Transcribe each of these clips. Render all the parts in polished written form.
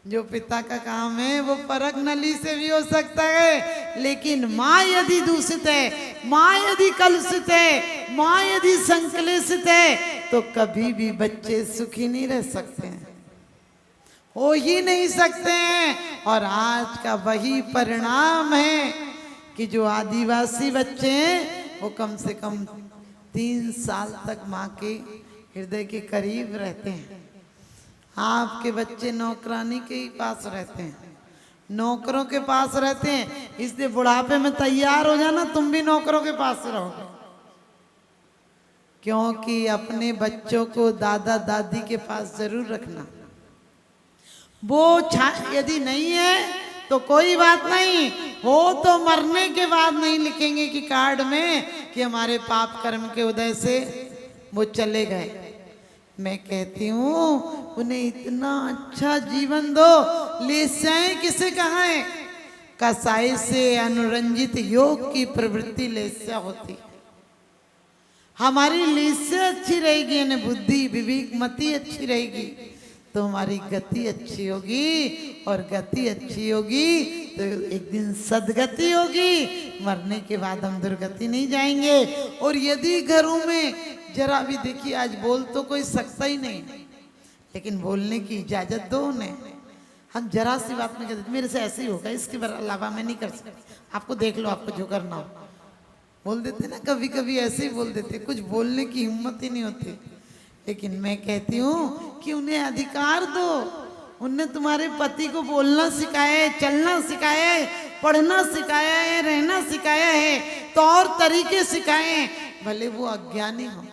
जो पिता का काम है वो परक नली से भी हो सकता है, लेकिन माँ यदि दूषित है, माँ यदि कलुषित है, माँ यदि संकलेशित है, तो कभी भी बच्चे सुखी नहीं रह सकते हैं, हो ही नहीं सकते हैं। और आज का वही परिणाम है कि जो आदिवासी बच्चे हैं वो कम से कम 3 साल तक माँ के हृदय के करीब रहते हैं। आपके बच्चे नौकरानी के ही पास रहते हैं, नौकरों के पास रहते हैं, इसलिए बुढ़ापे में तैयार हो जाना, तुम भी नौकरों के पास रहोगे। क्योंकि अपने बच्चों को दादा दादी के पास जरूर रखना। वो यदि नहीं है तो कोई बात नहीं, हो तो मरने के बाद नहीं लिखेंगे कि कार्ड में कि हमारे पाप कर्म के उदय से वो चले गए। मैं कहती हूँ उन्हें इतना अच्छा जीवन दो। लेस्याएं किसे कहा है? कसाई से अनुरंजित योग की प्रवृत्ति लेस्या होती। हमारी लेस्या अच्छी रहेगी, यानी बुद्धि विवेक मति अच्छी रहेगी, तो हमारी गति अच्छी होगी, और गति अच्छी होगी तो एक दिन सदगति होगी, मरने के बाद हम दुर्गति नहीं जाएंगे। और यदि घरों में जरा भी देखिए, आज बोल तो कोई सकता ही नहीं, लेकिन बोलने की इजाजत दो उन्हें। हम जरा सी बात में कहते मेरे से ऐसे ही होगा, इसके अलावा मैं नहीं कर सकती, आपको देख लो, आपको जो करना हो, बोल देते ना, कभी कभी ऐसे ही बोल देते, कुछ बोलने की हिम्मत ही नहीं होती। लेकिन मैं कहती हूँ कि उन्हें अधिकार दो। उनने तुम्हारे पति को बोलना सिखाया है, चलना सिखाया है, पढ़ना सिखाया है, रहना सिखाया है, तौर तरीके सिखाए हैं। भले वो अज्ञानी हो,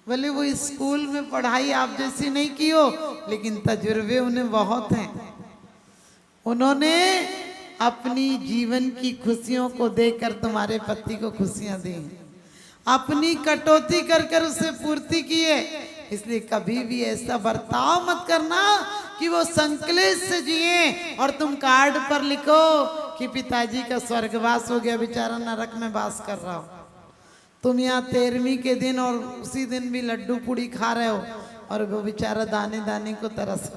भले वो स्कूल में पढ़ाई आप जैसी नहीं की हो, लेकिन तजुर्बे उन्हें बहुत हैं। उन्होंने अपनी जीवन की खुशियों को देकर तुम्हारे पति को खुशियां दी, अपनी कटौती कर कर उसे पूर्ति की है। इसलिए कभी भी ऐसा बर्ताव मत करना कि वो संकलेश से जिए और तुम कार्ड पर लिखो कि पिताजी का स्वर्गवास हो गया, बेचारा नरक में वास कर रहा हो। तुम यहाँ 13वीं के दिन और उसी दिन भी लड्डू पूड़ी खा रहे हो, और वो बेचारा दाने दाने को तरस।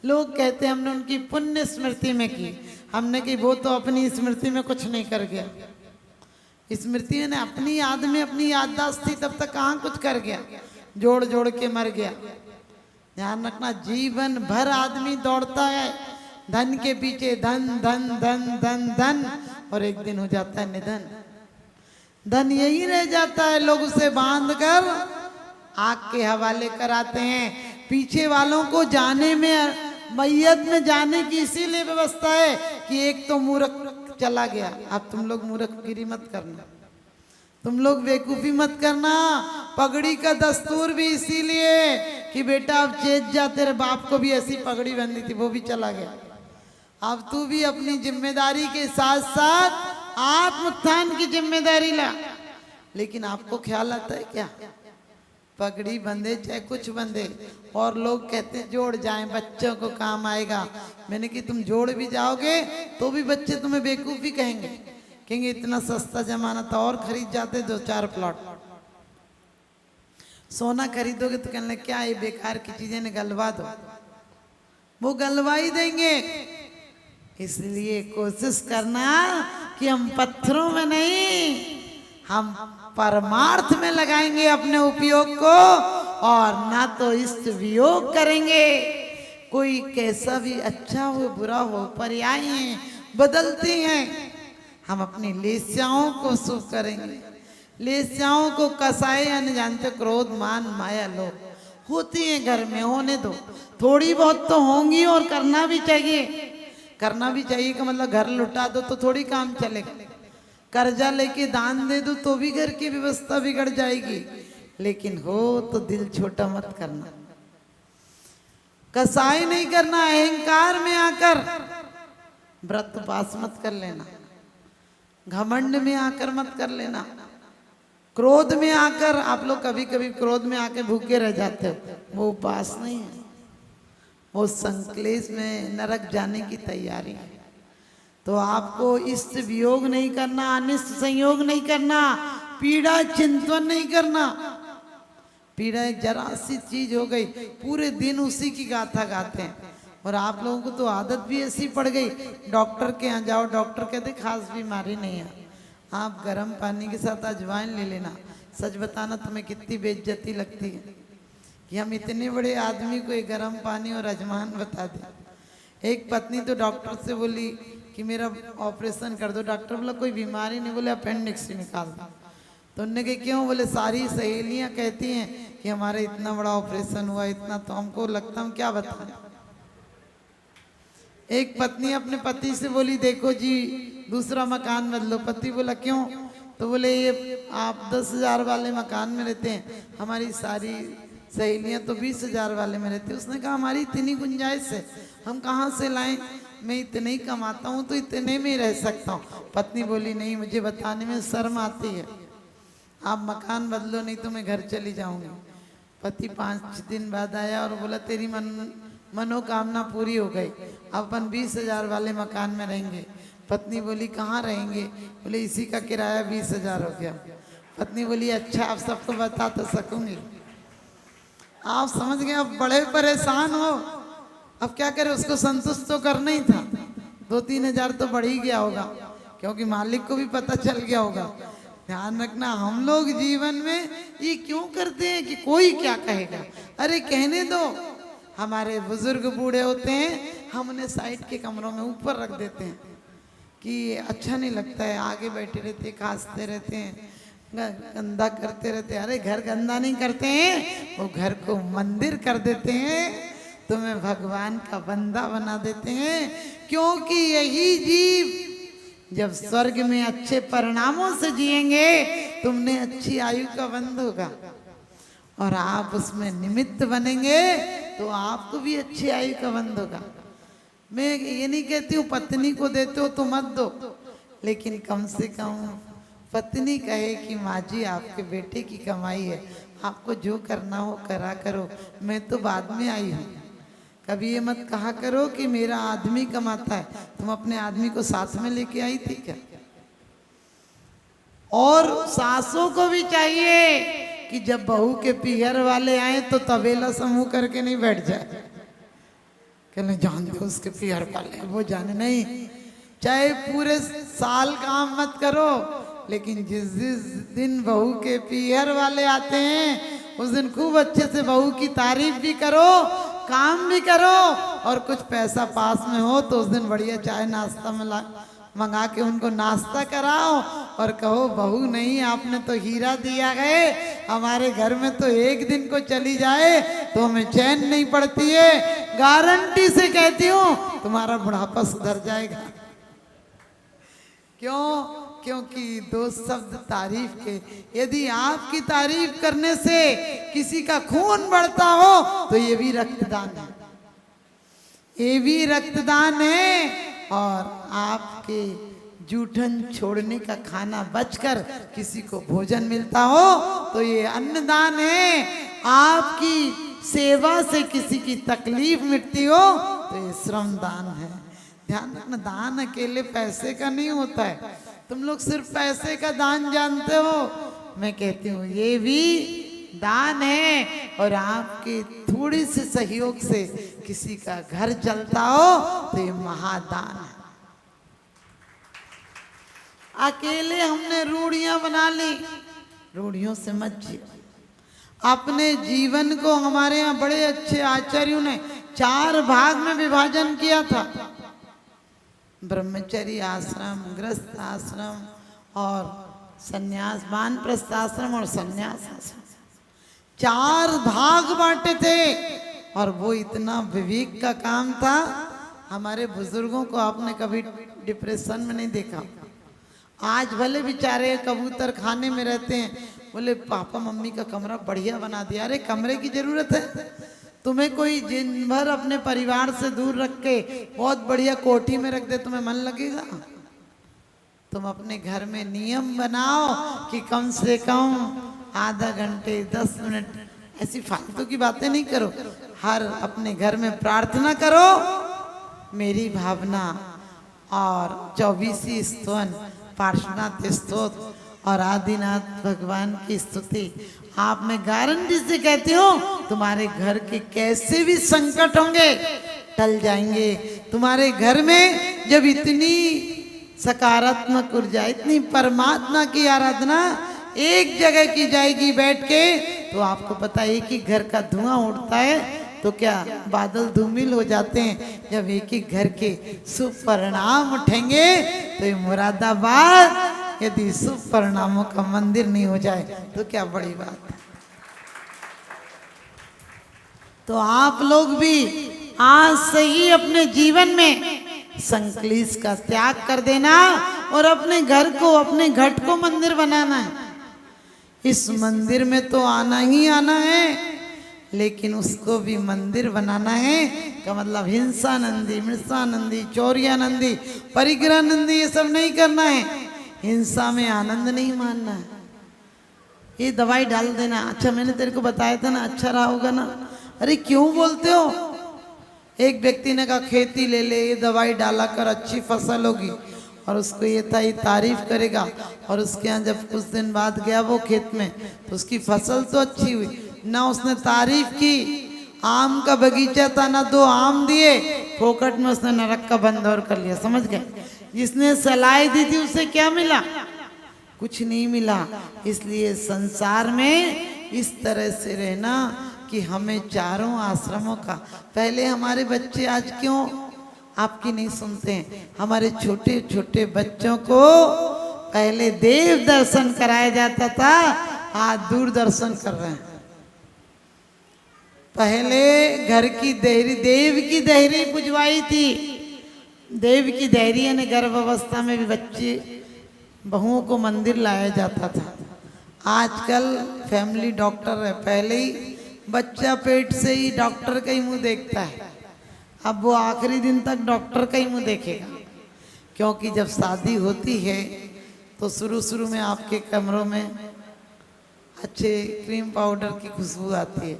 लोग कहते हैं हमने उनकी पुण्य स्मृति में की, हमने की वो तो अपनी स्मृति में कुछ नहीं कर गया। स्मृति ने अपनी याद में, अपनी याददाश्त थी तब तक कहाँ कुछ कर गया, जोड़ जोड़ के मर गया। ध्यान रखना, जीवन भर आदमी दौड़ता है धन के पीछे, धन धन धन धन धन, और एक दिन हो जाता है निधन। धन यही रह जाता है, लोग उसे बांध कर आग के हवाले कराते हैं। पीछे वालों को जाने में, मैयत में जाने की इसीलिए व्यवस्था है कि एक तो मूर्ख चला गया। अब तुम लोग मूर्खगिरी मत करना, तुम लोग बेवकूफी मत करना। पगड़ी का दस्तूर भी इसीलिए कि बेटा अब चेत जा, तेरे बाप को भी ऐसी पगड़ी बंधी थी, वो भी चला गया। अब तू भी अपनी जिम्मेदारी के साथ साथ आत्मोत्थान की जिम्मेदारी ला। लेकिन आपको ख्याल आता है क्या, पगड़ी बंधे चाहे कुछ बंधे, और लोग कहते हैं जोड़ जाएं, बच्चों को काम आएगा। मैंने कि तुम जोड़ भी जाओगे तो भी बच्चे तुम्हें बेवकूफी कहेंगे, कहेंगे इतना सस्ता जमाना था और खरीद जाते 2-4 प्लॉट। सोना खरीदोगे तो कहने लगे क्या ये बेकार की चीजें ने गलवा दो, वो गलवा ही देंगे। इसलिए कोशिश करना कि हम पत्थरों में नहीं, हम परमार्थ में लगाएंगे अपने उपयोग को, और ना तो इष्ट वियोग करेंगे। कोई कैसा भी अच्छा हो बुरा हो, पर्याय हैं, बदलती हैं। हम अपनी लेस्याओं को शुभ करेंगे। लेस्याओं को कसाए अन जानते, क्रोध मान माया लोभ होती हैं घर में, होने दो, थोड़ी बहुत तो होंगी, और करना भी चाहिए। करना भी चाहिए का मतलब घर लुटा दो तो थोड़ी काम चलेगा, कर्जा लेके दान दे दो तो भी घर की व्यवस्था बिगड़ जाएगी। लेकिन हो तो दिल छोटा मत करना, कसाई नहीं करना। अहंकार में आकर व्रत उपास मत कर लेना, घमंड में आकर मत कर लेना, क्रोध में आकर। आप लोग कभी कभी क्रोध में आकर भूखे रह जाते हो, वो उपास नहीं है, वो संकलेश में नरक जाने की तैयारी है। तो आपको इष्ट वियोग नहीं करना, अनिष्ट संयोग नहीं करना, पीड़ा चिंतन नहीं करना। पीड़ा एक जरा सी चीज हो गई, पूरे दिन उसी की गाथा गाते हैं, और आप लोगों को तो आदत भी ऐसी पड़ गई, डॉक्टर के यहाँ जाओ, डॉक्टर कहते खास बीमारी नहीं है, आप गर्म पानी के साथ अजवाइन ले लेना। सच बताना तुम्हें कितनी बेइज्जती लगती है कि हम इतने बड़े आदमी को एक गर्म पानी और अजवाइन बता दें। एक पत्नी तो डॉक्टर से बोली कि मेरा ऑपरेशन कर दो। डॉक्टर बोला कोई बीमारी नहीं, बोले अपेंडिक्स निकाल दो। तो उनने कहा क्यों? बोले सारी सहेलियां कहती हैं कि हमारे इतना बड़ा ऑपरेशन हुआ, इतना, तो हमको लगता हम क्या बताएं। एक पत्नी अपने पति से बोली देखो जी दूसरा मकान बदलो। पति बोला क्यों? तो बोले ये आप 10,000 वाले मकान में रहते हैं, हमारी सारी सहेलियां तो 20,000 वाले में रहती है। उसने कहा हमारी इतनी गुंजाइश है, हम कहाँ से लाएं, मैं इतने ही कमाता हूँ तो इतने में ही रह सकता हूँ। पत्नी बोली नहीं, मुझे बताने में शर्म आती है, आप मकान बदलो नहीं तो मैं घर चली जाऊंगी। पति 5 दिन बाद आया और बोला तेरी मनोकामना पूरी हो गई, अब अपन 20,000 वाले मकान में रहेंगे। पत्नी बोली कहाँ रहेंगे? बोले इसी का किराया 20,000 हो गया। पत्नी बोली अच्छा आप सबको बता तो सकूंगी। आप समझ गए, अब बड़े परेशान हो, अब क्या करें, उसको संतुष्ट तो करना ही था। 2-3 हजार तो बढ़ ही गया होगा, क्योंकि मालिक को भी पता चल गया होगा। ध्यान रखना, हम लोग जीवन में ये क्यों करते हैं कि कोई क्या कहेगा, अरे कहने दो। हमारे बुजुर्ग बूढ़े होते हैं, हम उन्हें साइड के कमरों में ऊपर रख देते हैं कि अच्छा नहीं लगता है, आगे बैठे रहते खांसते रहते हैं, गंदा करते रहते हैं। अरे घर गंदा नहीं करते हैं, वो घर को मंदिर कर देते हैं, तुम्हें भगवान का बंदा बना देते हैं। क्योंकि यही जीव जब स्वर्ग में अच्छे परिणामों से जिएंगे, तुमने अच्छी आयु का बंध होगा और आप उसमें निमित्त बनेंगे तो आपको भी अच्छी आयु का बंध होगा। मैं ये नहीं कहती हूँ पत्नी को देते हो तो मत दो, लेकिन कम से कम पत्नी कहे कि माँ जी आपके बेटे की कमाई है, आपको जो करना हो करा करो, मैं तो बाद में आई हूँ। कभी ये मत कहा करो कि मेरा आदमी कमाता है, तुम अपने आदमी को साथ में लेके आई थी क्या? और सासों को भी चाहिए कि जब बहू के पीहर वाले आए तो तबेला समूह करके नहीं बैठ जाए, कहने जान दो उसके पीहर वाले, वो जाने नहीं। चाहे पूरे साल काम मत करो, लेकिन जिस दिन बहू के पीहर वाले आते हैं उस दिन खूब अच्छे से बहू की तारीफ भी करो, काम भी करो, और कुछ पैसा पास में हो तो उस दिन बढ़िया चाय नाश्ता में मंगा के उनको नाश्ता कराओ और कहो बहू नहीं आपने तो हीरा दिया है, हमारे घर में तो एक दिन को चली जाए तो हमें चैन नहीं पड़ती है, गारंटी से कहती हूँ तुम्हारा बुढ़ापा सुधर जाएगा। क्यों? क्योंकि 2 शब्द तारीफ के, यदि आपकी तारीफ करने से किसी का खून बढ़ता हो तो ये भी रक्तदान है, ये भी रक्तदान है। और आपके जूठन छोड़ने का खाना बचकर किसी को भोजन मिलता हो तो ये अन्नदान है। आपकी सेवा से किसी की तकलीफ मिटती हो तो ये श्रमदान है। ध्यान रखना, दान अकेले पैसे का नहीं होता है। तुम लोग सिर्फ पैसे का दान जानते हो, मैं कहती हूँ ये भी दान है। और आपके थोड़ी से सहयोग से किसी का घर चलता हो तो ये महादान है। अकेले हमने रूढ़ियां बना ली, रूढ़ियों से मत जियो। अपने जीवन को हमारे यहाँ बड़े अच्छे आचार्यों ने 4 भाग में विभाजन किया था, ब्रह्मचर्य आश्रम, गृहस्थ आश्रम और संन्यास, वानप्रस्थ आश्रम और संन्यास आश्रम, 4 भाग बांटे थे। और वो इतना विवेक का काम था। हमारे बुजुर्गों को आपने कभी डिप्रेशन में नहीं देखा। आज भले बेचारे कबूतर खाने में रहते हैं, बोले पापा मम्मी का कमरा बढ़िया बना दिया। अरे कमरे की जरूरत है? तुम्हें कोई दिन भर अपने परिवार से दूर रख के बहुत बढ़िया कोठी में रख दे, तुम्हें मन लगेगा? तुम अपने घर में नियम बनाओ कि कम से कम आधा घंटे 10 मिनट ऐसी फालतू की बातें नहीं करो। हर अपने घर में प्रार्थना करो, मेरी भावना और 24 स्तवन, पार्श्वनाथ स्तोत्र और आदिनाथ भगवान की स्तुति। आप मैं गारंटी से कहती हूँ तुम्हारे घर के कैसे भी संकट होंगे, टल जाएंगे। तुम्हारे घर में जब इतनी सकारात्मक ऊर्जा, इतनी परमात्मा की आराधना एक जगह की जाएगी बैठ के, तो आपको पता है कि घर का धुआं उड़ता है तो क्या बादल धूमिल हो जाते हैं। जब एक ही घर के शुभ परिणाम उठेंगे तो ये मुरादाबाद यदि शुभ परिणामों का मंदिर नहीं हो जाए तो क्या बड़ी बात है। तो आप लोग भी आज से ही अपने जीवन में संकलेश का त्याग कर देना और अपने घर को, अपने घट को मंदिर बनाना है। इस मंदिर में तो आना ही आना है, लेकिन उसको भी मंदिर बनाना है का मतलब हिंसा नंदी, मृषा नंदी, चौरिया नंदी, परिग्रह नंदी ये सब नहीं करना है। हिंसा में आनंद नहीं मानना है। ये दवाई डाल देना, अच्छा मैंने तेरे को बताया था ना, अच्छा रहा होगा ना। अरे क्यों बोलते हो? एक व्यक्ति ने कहा खेती ले ले, ये दवाई डाला कर अच्छी फसल होगी, और उसको ये था ये तारीफ करेगा। और उसके यहाँ जब कुछ दिन बाद गया वो खेत में तो उसकी फसल तो अच्छी हुई, ना उसने तारीफ की। आम का बगीचा था ना, 2 आम दिए, फोकट में उसने नरक का बंद और कर लिया। समझ गए? जिसने सलाह दी थी उसे क्या मिला? कुछ नहीं मिला। इसलिए संसार में इस तरह से रहना कि हमें चारों आश्रमों का, पहले हमारे बच्चे आज क्यों आपकी नहीं सुनते हैं? हमारे छोटे छोटे बच्चों को पहले देव दर्शन कराया जाता था, आज दूरदर्शन कर रहे हैं। पहले घर की देहरी, देव की देहरी पुजवाई थी। देव की देहरी यानी गर्भ अवस्था में भी बच्चे बहुओं को मंदिर लाया जाता था। आजकल फैमिली डॉक्टर है, पहले ही बच्चा पेट से ही डॉक्टर का ही मुंह देखता है। अब वो आखिरी दिन तक डॉक्टर का ही मुंह देखेगा, क्योंकि जब शादी होती है तो शुरू शुरू में आपके कमरों में अच्छे क्रीम पाउडर की खुशबू आती है।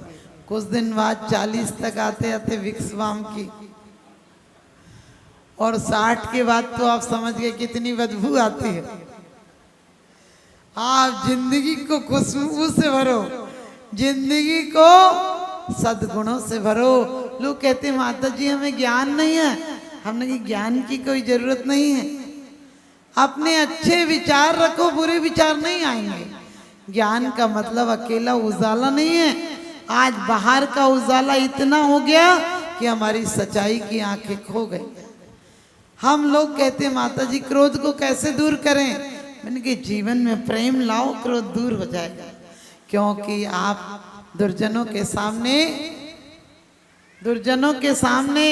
कुछ दिन बाद 40 तक आते आते विक्स बाम की, और 60 के बाद तो आप समझ गए कितनी बदबू आती है। आप जिंदगी को खुशबू से भरो, जिंदगी को सद्गुणों से भरो। लोग कहते माता जी हमें ज्ञान नहीं है। हमने कहा ज्ञान की कोई जरूरत नहीं है। अपने अच्छे विचार रखो, बुरे विचार नहीं आएंगे। ज्ञान का मतलब अकेला उजाला नहीं है। आज बाहर का उजाला इतना हो गया कि हमारी सच्चाई की आंखें खो गई। हम लोग कहते माता जी क्रोध को कैसे दूर करें? मैंने कहा जीवन में प्रेम लाओ, क्रोध दूर हो जाएगा। क्योंकि आप दुर्जनों के सामने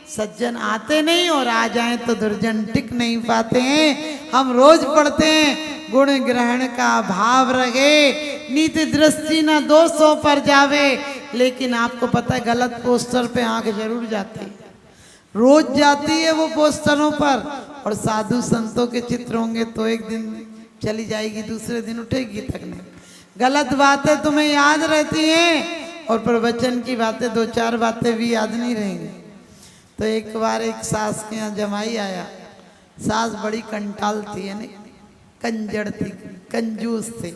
सज्जन आते नहीं, और आ जाएं तो दुर्जन टिक नहीं पाते हैं। हम रोज पढ़ते हैं गुण ग्रहण का भाव रहे, नीति दृष्टि न दोषों पर जावे। लेकिन आपको पता है गलत पोस्टर पे आंख जरूर जाती है, रोज जाती है वो पोस्टरों पर। और साधु संतों के चित्र होंगे तो एक दिन चली जाएगी, दूसरे दिन उठेगी तक नहीं। गलत बातें तुम्हें याद रहती हैं, और प्रवचन की बातें 2-4 बातें भी याद नहीं रहेंगी। तो एक बार एक सास के यहाँ जमाई आया। सास बड़ी कंटाल थी, यानी कंजड़ थी, कंजूस थी।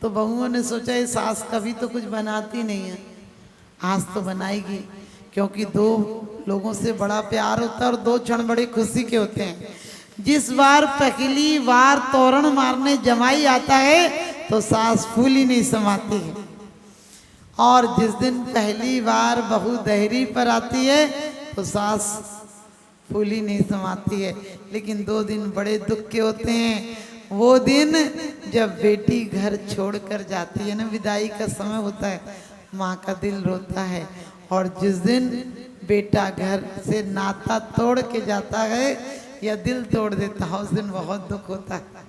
तो बहुओं ने सोचा ये सास कभी तो कुछ बनाती नहीं है, आज तो बनाएगी। क्योंकि 2 लोगों से बड़ा प्यार होता है और 2 क्षण बड़े खुशी के होते हैं। जिस बार पहली बार तोरण मारने जमाई आता है तो सास फूल ही नहीं समाती है, और जिस दिन पहली बार बहू दहरी पर आती है तो सास फूल ही नहीं समाती है। लेकिन 2 दिन बड़े दुख के होते हैं। वो दिन जब बेटी घर छोड़कर जाती है ना, विदाई का समय होता है, माँ का दिल रोता है। और जिस दिन बेटा घर से नाता तोड़ के जाता है या दिल तोड़ देता है, उस दिन बहुत दुख होता है।